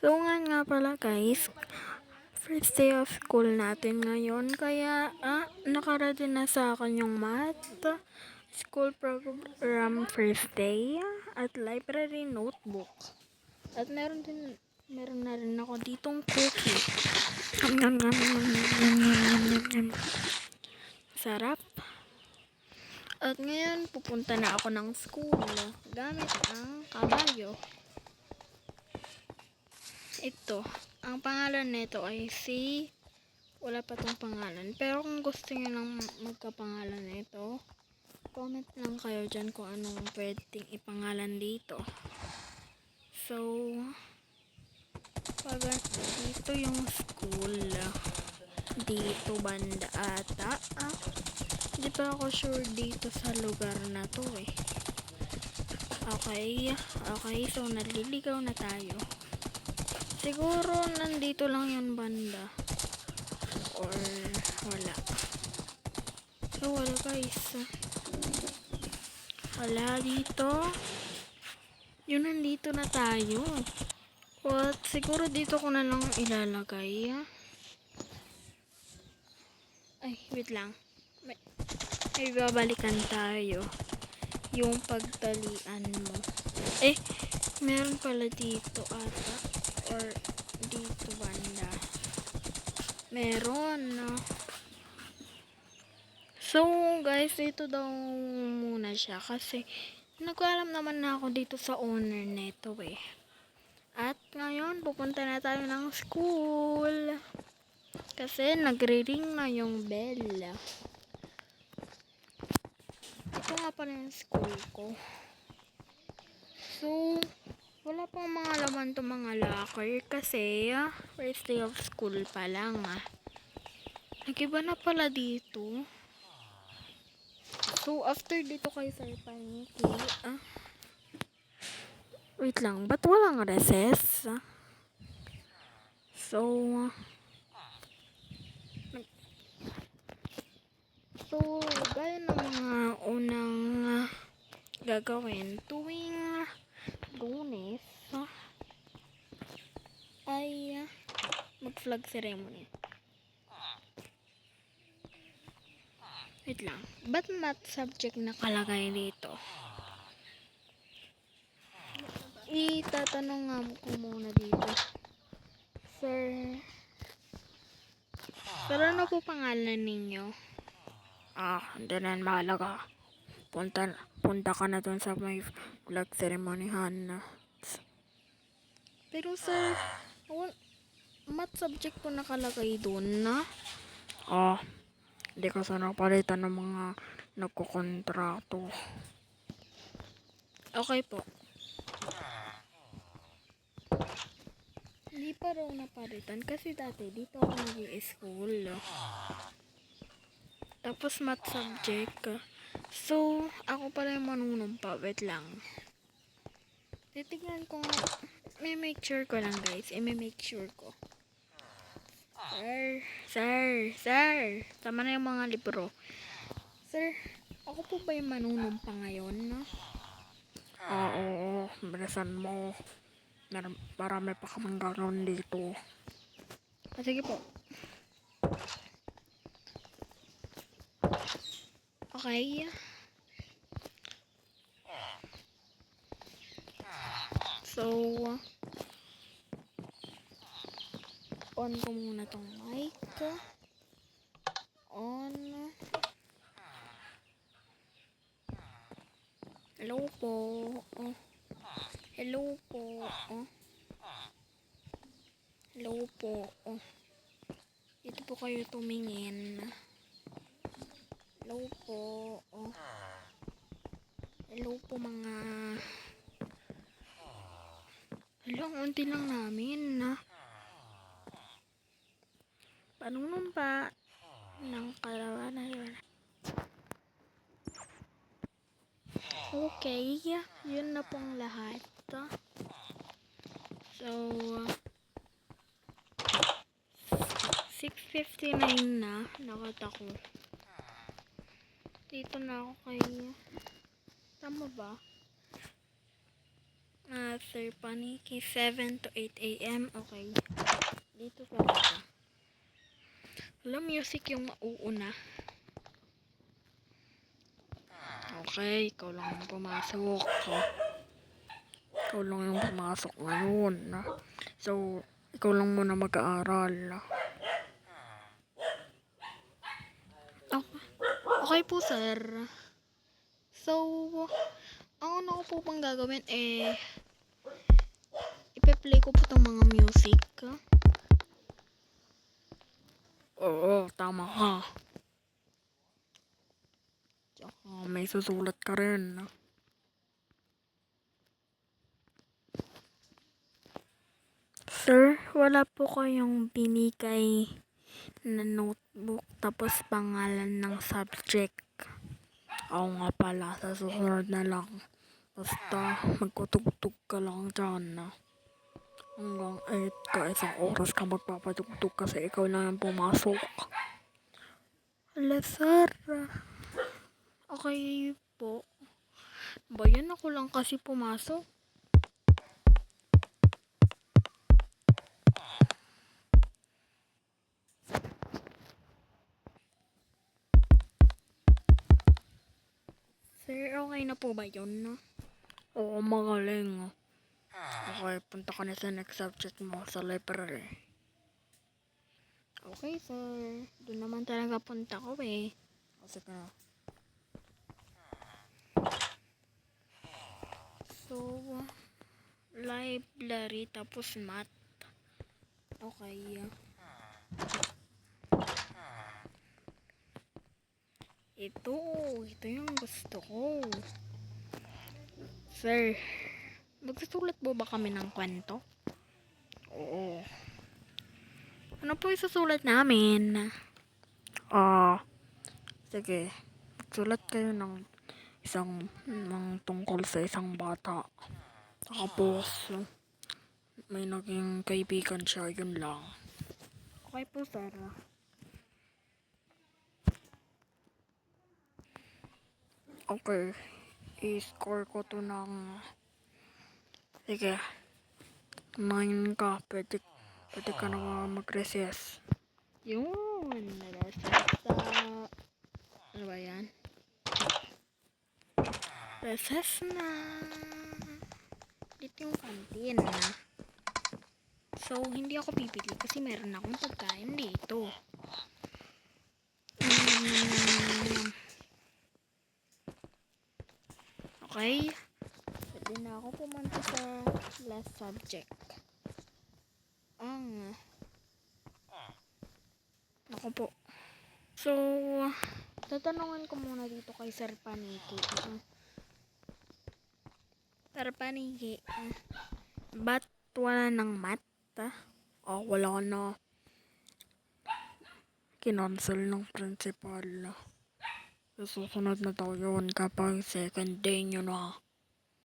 So nga pala guys, first day of school natin ngayon. Kaya nakarating na sa akin yung math school program first day at library notebook. At meron na rin ako ditong cookie. Sarap. At ngayon pupunta na ako ng school gamit ang kabayo. Ito, ang pangalan nito ay wala pa tong pangalan. Pero kung gusto niyo lang magkapangalan nito, comment lang kayo dyan kung anong pwedeng ipangalan dito. So, dito yung school. Dito banda ata. Hindi pa ako sure dito sa lugar na to eh. Okay, so naliligaw na tayo. Siguro nandito lang yun banda. Or wala. So wala guys. Wala dito. Yun, nandito na tayo. What? Siguro dito ko na lang ilalagay. Ay, wait lang. May babalikan tayo. Yung pagtalian mo. Meron pala dito ata. Or dito banda. Meron. So guys, ito daw muna siya. Kasi nagpaalam naman na ako dito sa owner neto eh. At ngayon, pupunta na tayo ng school. Kasi nagre-ring na yung bell. Ito nga pala yung school ko. So, wala pang mga laman to mga locker kasi first day of school pa lang Nagiba na pala dito. So, after dito kay Sir Paniki, wait lang, ba't walang recess? So, gaya ng mga unang gagawin tuwing Lunes ay mag-flag ceremony. Wait lang, ba't math subject nakalagay dito? Itatanong nga ko muna dito. Sir, ano po pangalan ninyo? Hindi na mahalaga. Punta ka na dun sa may flag ceremony, Hannah. Pero sir, math subject po nakalagay dun na? Hindi ka sana palitan ng mga nagkukontrato. Okay po. Hindi pa raw napalitan kasi dati dito ako nag-i-school. Tapos math subject. So, ako pala yung manunumpa. Wait lang. Titignan ko nga. May make sure ko lang guys. May make sure ko. Sir. Tama na yung mga libro. Sir, ako po ba yung manunumpa ngayon? Oo. Bilisan mo. Marami pa kamang gagawin dito. Sige po. Okay. So, on ko muna tong mic. On. Hello po. Hello po. Hello po. Dito po kayo tumingin. Hello po. Hello po mga. Hello, ang unti lang namin panunumpa ng karawanan yun. Okay, yun na pong lahat. So, 6:59 na, nakita ko. Dito na ako kay, tama ba? Sir Paniki, 7 to 8 a.m. Okay. Dito pa ako. Wala music yung mauuna. Okay, ikaw lang yung pumasok. Ikaw lang yung pumasok ngayon. So, ikaw lang muna mag-aaral. Okay. Okay po, sir. So, ang una ko po pang gagawin ipe-play ko po itong mga music. Oo, tama ka. Tsaka may susulat ka rin. Sir, wala po kayong binigay na notebook tapos pangalan ng subject. Oo nga pala, sa susunod na lang. Basta magkutugtog ka lang dyan. Hanggang 8 ka, isang oras ka magpapatugtog kasi ikaw lang yung pumasok. Hala, sir. Okay po. Bayan ako lang kasi pumasok. Sir, okay na po ba yun? Oo, magaling. Okay, punta ka na sa next subject mo sa library. Okay, sir. Doon naman talaga punta ko eh. Kasi ka. So, library tapos math. Okay. Ito yung gusto ko. Sir, magsusulat po ba kami ng kwento? Oo. Ano po isusulat namin? Sige. Magsulat kayo ng isang tungkol sa isang bata. Tapos, may naging kaibigan siya, yun lang. Okay po, sir. Okay. I-score ko to ng... Sige. 9 ka. Pwede ka na mag-recess. Yun. Recess sa... Ano ba yan? Recess na. Dito yung canteen. So, hindi ako pipili kasi meron akong pagkain dito. Okay. Pwede na ako pumunta sa last subject. Ako po. So, tatanungan ko muna dito kay Sir Paniki. Sir Paniki, ba't wala ng math? Wala na. Kinancel ng principal. Susunod na daw yun kapag second day nyo na.